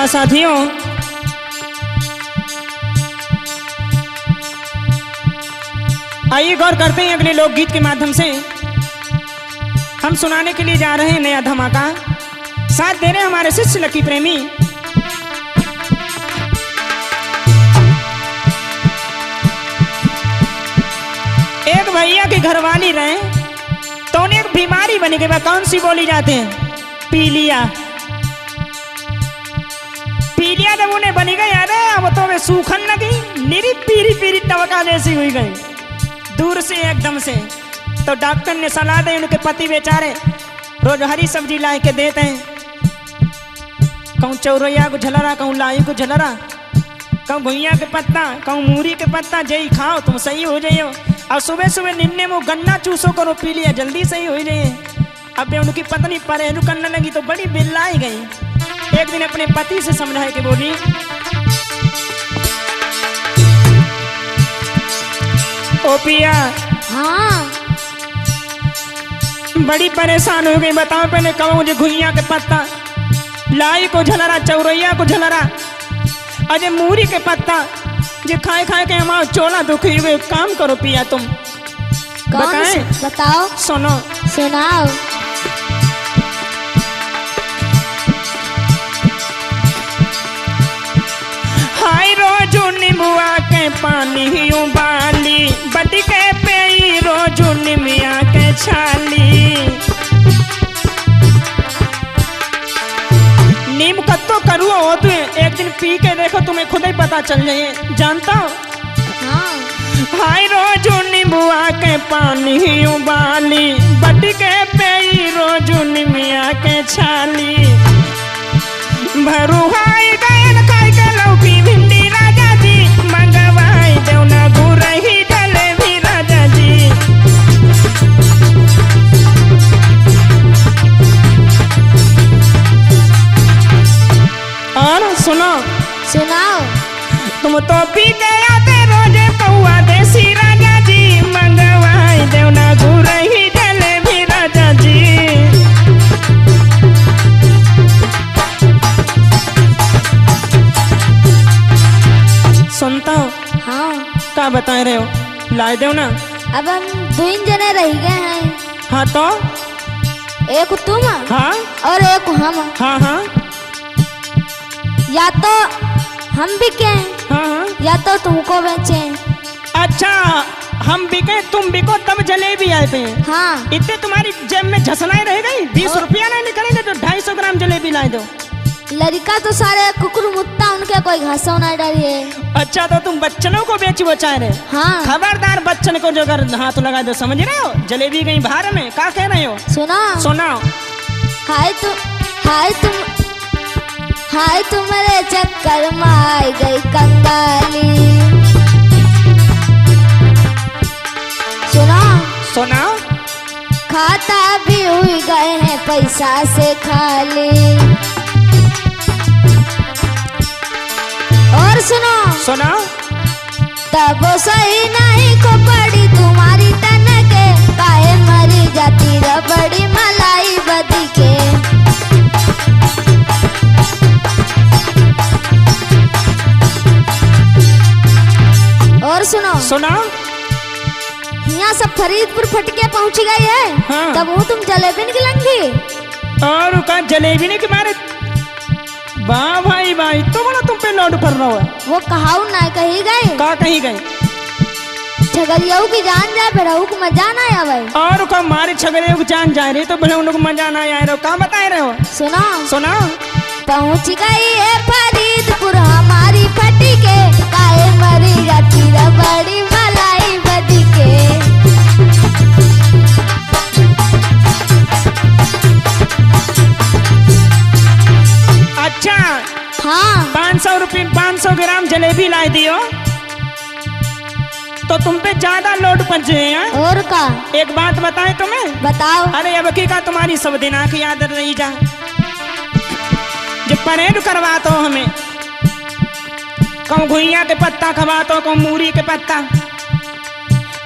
नमस्कार साथियों, आइए गौर करते हैं अगले लोकगीत के माध्यम से। हम सुनाने के लिए जा रहे हैं नया धमाका। साथ दे रहे हैं हमारे शिष्य लकी प्रेमी। एक भैया की घरवाली रहे तो उन्हें एक बीमारी बनी गई। कौन सी बोली जाते हैं? पीलिया। पीलिया जब उन्हें बनी गई, अरे अब तो वे सूखन लगी, निरी पीरी पीरी टवका जैसी हुई गई दूर से एकदम से। तो डॉक्टर ने सलाह दी, उनके पति बेचारे रोज हरी सब्जी ला के देते हैं। कहूँ चौरैया को झलरा, कहूँ लाई को झलरा, कहूँ घुइया के पत्ता, कहूँ मूरी के पत्ता, जई खाओ तुम सही हो जाइयो। और सुबह सुबह निन्ने में गन्ना चूसो करो, पी लिया जल्दी सही हो जाइए। अब उनकी पत्नी परहेजू करने लगी तो बड़ी बिल्लाई गई। एक दिन अपने पति से समझाए कि बोली, ओ पिया। हाँ। बड़ी परेशान हो गई, बताओ पहले कहो मुझे घुइया के पत्ता, लाई को झलरा, चौरैया को झलरा, अजय मूरी के पत्ता, जे खाए खाए के हमारा चोला दुखी हुए। काम करो पिया तुम। बताएं? बताओ। सुनो। सुनाओ। हाय रोजू नींबुआ के पानी उबाली, बटी के पेई रोजू निमिया के छाली। नीम कत्तो करुआ हो तू, एक दिन पी के देखो तुम्हें खुद ही पता चल जाए। जानता हो? हाँ। हाय रोजू नींबुआ के पानी उबाली, बटी के पेई रोजू निमिया के छाली। भरू हाय गयन खाई के लौकी भिंडी राजा जी, मंगवाई देवना गुरही जलेबी राजा जी। और सुनो। सुनाओ। तुम तो पी गया ते रोजे पौआ देसी राजा जी, मंगवाई देवना गुरही जलेबी राजा जी। सुनता हो? हाँ। क्या बता रहे हो? लाए दो ना। अब हम 2 जने रह गए हैं। हाँ तो? एक तुम हाँ और एक हम। हाँ हाँ या तो हम बिके हाँ हाँ। या तो तुमको बेचे। अच्छा, हम बिके तुम बिको तब जलेबी आए थे। हाँ। इतने तुम्हारी जेब में झसनाई रह गई? 20 रुपया नहीं निकलेंगे तो 250 ग्राम जलेबी ला दो। लड़का तो सारे कुकुर मुत्ता, उनके कोई घासों नहीं डरिए। अच्छा, तो तुम बच्चनों को बेच बचा रहे? हाँ। खबरदार बच्चन को जो अगर हाथ लगा दो, समझ रहे हो? जलेबी कहीं बाहर में क्या कह रहे हो? सुनो। सुनाओ। हाय तुम्हारे चक्कर में आई गई कंगाली। सुनो। सुनाओ। खाता भी हुई गए हैं पैसा से खाली। और सुनो। सुनाओ। तब सही नहीं को पड़ी तुम्हारी तन के, काहे मरी जाती रबड़ी मलाई बदी के। और सुनो। सुनाओ। यहाँ सब फरीदपुर फटके पहुँच गई है। हाँ। तब वो तुम जलेबी निकलेंगी। और का जलेबी नहीं के मारे? वाह भाई भाई, तो बड़ा तुम पे लोड कर रहा है। वो कहाऊ ना कही गई। का कहीं गए? झगड़ियाऊ की जान जाए बेड़ाऊ को मजा ना आवे। और का मारे छगड़े को जान जा रही तो भले उन लोग मजा ना आए रहो। कहाँ बता रहे हो? सुनो। सुना। पहुँच गई है फरीदपुर हमारी फटी के, काहे मरी जाती रबड़ी मलाई बदी के। अच्छा। हाँ। 500 ग्राम जलेबी ला दियो तो तुम पे ज्यादा लोड पहुंचे हैं। और का? एक बात बताएं तुम्हें? बताओ। अरे अब की का तुम्हारी सब दिन की याद रही जा। जब परेड करवाते हो हमें, कहूँ घुइया के पत्ता खवाते हो, कहूँ मूरी के पत्ता,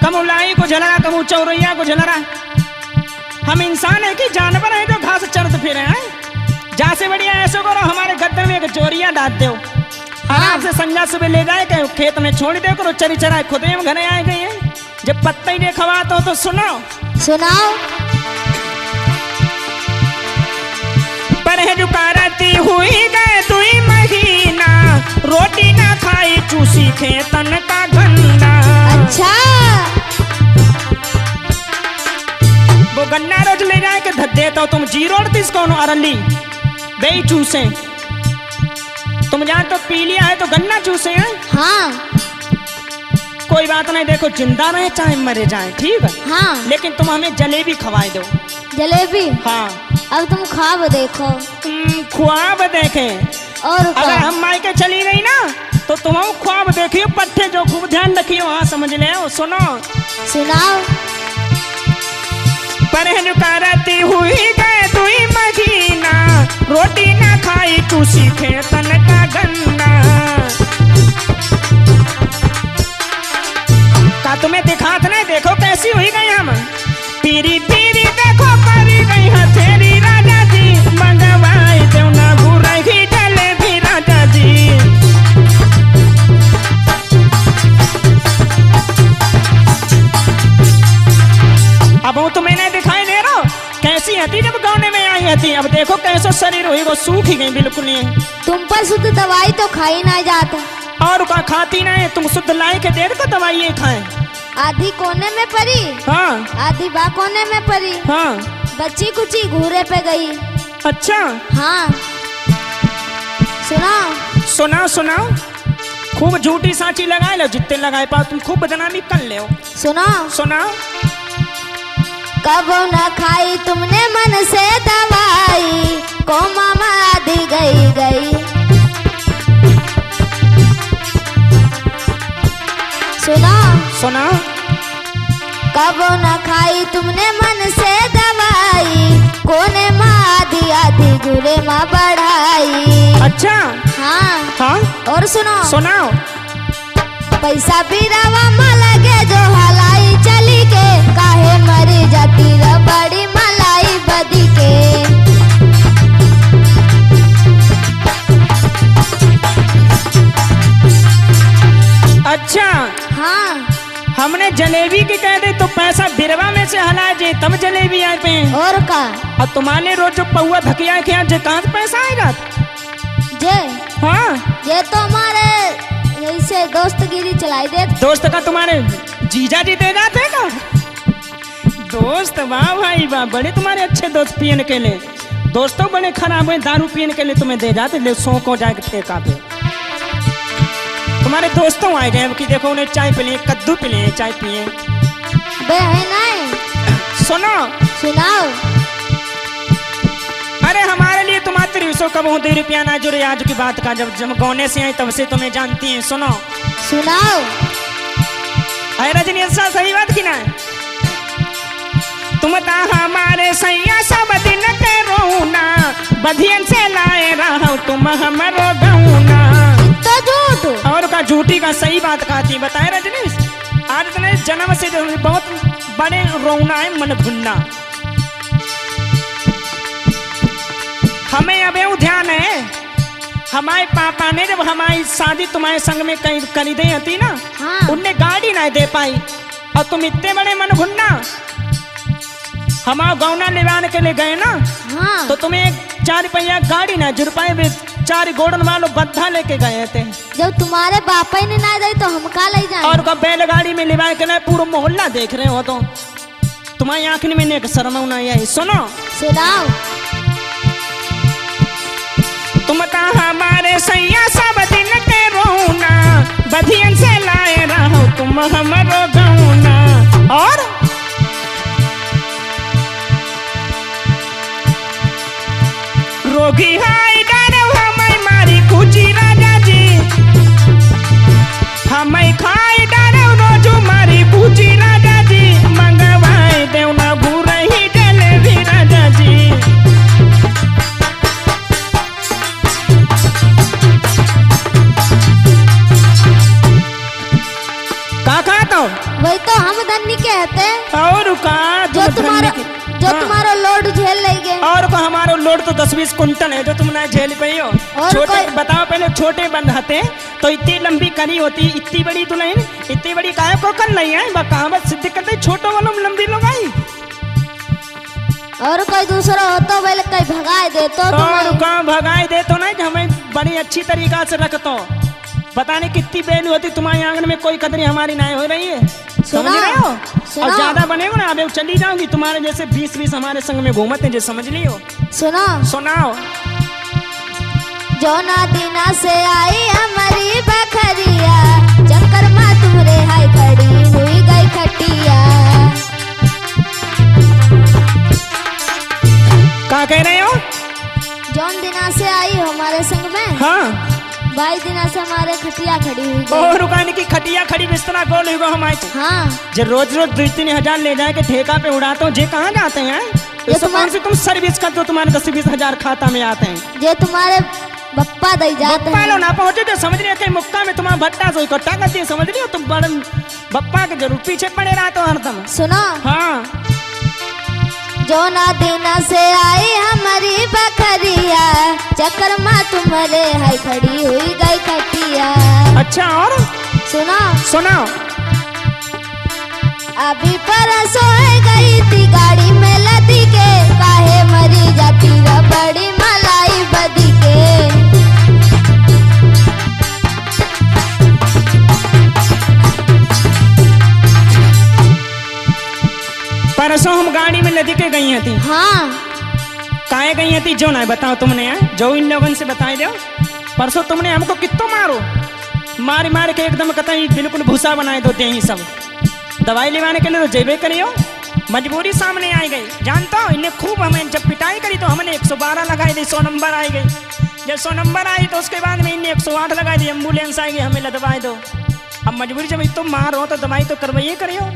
कहूँ लाई को झलरा, कहूँ चौरैया को झलरा। हम इंसान है कि जानवर है जो घास चरते फिरे हैं? जा से बढ़िया ऐसा करो हमारे गद्दर में एक जोरिया डाल दो, आराम से संजा सुबह ले जाए के खेत में छोड़ दे करो, चरी चराए खुद ही हम घरे आए गए हैं। जब पत्ता ही नहीं खवाता हो तो सुनाओ। सुनाओ। परहेज करती हुई गए 2 महीना, रोटी ना खाई चूसी खेतन का गन्ना। अच्छा। वो गन्ना रोज ले जाए के धद देता हो तुम, जीरो 38 कौन अरली बे चूसे, तुम जान तो पी लिया है तो गन्ना चूसे हैं। हाँ। कोई बात नहीं, देखो जिंदा रहे चाहे मरे जाए, ठीक है। हाँ। लेकिन तुम हमें जलेबी खवाए दो। जलेबी? हाँ। अब तुम ख्वाब देखो। ख्वाब देखे? और अगर हम मायके चली गई ना तो तुम ख्वाब देखियो पट्टे जो, खूब ध्यान रखियो। हाँ समझ ले। सुनो। सुनाओ। परहेज करती हुई गए 2 महीना, रोटी ना खाई चूसी खेतन का गन्ना। का तुम्हें दिखात नहीं, देखो कैसी हुई गई हम, पीरी पीरी देखो करी गई हथेरी राजा जी, मंगवाई दो ना गुरही जलेबी राजा जी। अब वो तुम्हें नहीं दिखाई दे रहा कैसी हती जब गाँव में आई हती, अब देखो कैसा शरीर हुई, वो सूख ही गई बिल्कुल नहीं। तुम पर शुद्ध दवाई तो खाई ना जाता। और का खाती नहीं, तुम शुद्ध लाई के दे दो दवाई खाए। आधी कोने में पड़ी, हाँ। आधी बा कोने में पड़ी, हाँ। बच्ची कुची घूरे पे गई। अच्छा। हाँ। सुनाओ। सुनाओ सुनाओ, खूब झूठी साची लगाए लो, जितने लगाए पाओ तुम खूब बदनामी कर ले। सुनाओ। सुनाओ। कबो न खाई तुमने मन से दवाई, कोमा में आधी गई गई। सुनाओ। सुनाओ। कबो न खाई तुमने मन से दवाई, कोने में आधी आधी गुरे में बढ़ाई। अच्छा। हाँ। हाँ। और सुनो। सुनाओ। पैसा भी रवा में लगे जो हलाई चली के, काहे मरी जाती रबड़ी मलाई बदी के। अच्छा। हाँ। हमने जलेबी की कह दे तो पैसा बिरवा में से हला जे तब जलेबी आए पे। और का? और तुम्हारे रोज जो पौआ धकिया के जे कहाँ से पैसा आएगा? जे हाँ। ये तो हमारे ऐसे दोस्तगिरी चलाई दे। दोस्त का तुम्हारे जीजा जी दे जाते का? दोस्त वाह भाई वाह, बड़े तुम्हारे अच्छे दोस्त पियन के लिए। दोस्तों बड़े खराब है, दारू पियन के लिए तुम्हें दे जाते, ले सौ को जाके ठेका पे। तुम्हारे दोस्तों आए गए कि देखो उन्हें चाय पिए, कद्दू पिए, चाय पिए। बे है नहीं। सुनो। सुनाओ। अरे हमारे लिए तुम आते रही, कब हूँ 2 रुपया ना जुड़े आज की बात का, जब गौने से आई तब से तुम्हें जानती हैं। सुनो। सुनाओ। अरे रजनी ऐसा सही बात की ना, तुम ता हमारे सैया सब दिन के रोना, बधियन से लाए रहो तुम हमारो गौना। तो झूठ। और का झूठी का सही बात कहती बताए रजनीश। आज इतने जन्म से जो बहुत बड़े रोना है मन भुन्ना। हमें अब ये ध्यान है, हमारे पापा ने जब हमारी शादी तुम्हारे संग में करी दे थी ना, हाँ। उनने गाड़ी ना दे पाई, और तुम इतने बड़े मन भुन्ना। हमारा गौना निवान के लिए गए ना, हाँ। तो तुम्हें 4 पहिया गाड़ी ना जुड़ पाए, 4 गोड़न वालों बद्धा लेके गए थे। जब तुम्हारे बापा ने ना दे तो हम का ले जाए? और कब बैलगाड़ी में लिवा के ना पूरा मोहल्ला देख रहे हो, तो तुम्हारी आंख में ने शर्म ना आई। सुनो। सुनाओ। तुम ता हमारे सैया सब दिन के रोना, बधियन से लाए रहो तुम हमारो गौना। और रोगी हाय डरो हमें मारी कुची राजा जी, हमें खाई डरो रोजू मारी कुची राजा जी, मंगवाए देव ना गुरही जलेबी राजा जी। वही तो हम धन्नी कहते। और का जो तुम्हारा जो तुम्हारा लोड झेल लेंगे। और को हमारा लोड तो 10-20 कुंटल है जो तुम ना झेल पाई हो। छोटे बताओ, पहले छोटे बंद हते तो इतनी लंबी करी होती, इतनी बड़ी दुल्हन इतनी बड़ी काय को कर नहीं है, कहावत सिद्ध करते छोटो वालों लंबी लगाई। और कोई दूसरा हो तो पहले कहीं भगाए दे तो और कहाँ भगाए दे तो नहीं, हमें बड़ी अच्छी तरीका से रखतो। पता नहीं कितनी वैल्यू होती तुम्हारे आंगन में, कोई कदरी हमारी ना हो रही है, समझ रहे हो। और ज्यादा बनेगा ना अब चली जाऊंगी, तुम्हारे जैसे 20-20 हमारे संग में घूमते हैं, जो समझ लियो। सुनो सुनाओ। जो ना दीना से आई हमारी बखरिया, चक्कर में तुम्हारे हाय खड़ी हुई गई खटिया। क्या कह रहे हो? जौन दिना से आई हमारे संग में, हाँ 22 दिना से हमारे खटिया खड़ी हुई गई। और रुकाने की खटिया खड़ी बिस्तरा गोल हुई हमारे। हाँ जो रोज 2-3 हजार ले जाए के ठेका पे उड़ाते हो, जे कहाँ जाते हैं? से तुम सर्विस कर दो, तुम्हारे 10-20 हजार खाता में आते हैं। जे तुम्हारे बप्पा दई जाते हैं ना पहुंचे जो समझ रहे थे, मुक्का में तुम्हारा भट्टा से इकट्ठा करती है, समझ रही हो तुम बड़े बप्पा के जरूर पीछे पड़े रहते हो हरदम। सुनो। हाँ। जो ना दीना से आई हमारी बखरिया, चक्कर में तुम्हारे हाय खड़ी हुई गई खटिया। अच्छा और सुनो सुनो। अभी परसों गई थी गाड़ी में लदी के, काहे मरी जाती रबड़ी मलाई बदी के। परसों हम गाड़ी में लदी के गई थी। हाँ काहे गई थी जो ना बताओ तुमने है? जो इन लोगों से बताई दो। परसों तुमने हमको कितो मारो, मार मार के एकदम कतई बिल्कुल भूसा बनाए देते हैं सब। दवाई लेवाने के लिए तो जेबे करियो, मजबूरी सामने आई गई। जानता हो इन्हें खूब हमें जब पिटाई करी तो हमने 112 लगाई दी, 100 नंबर आई गई। जब 100 नंबर आई तो उसके बाद में इन्हें 108 लगाई दी, एम्बुलेंस आई गई, हमें लदवाई दो। अब मजबूरी जब तुम मार हो तो दवाई तो करवाइए करियो।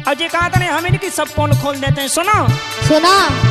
और ये कहा था हमें कि सब पोल खोल देते हैं। सुनो सुनो।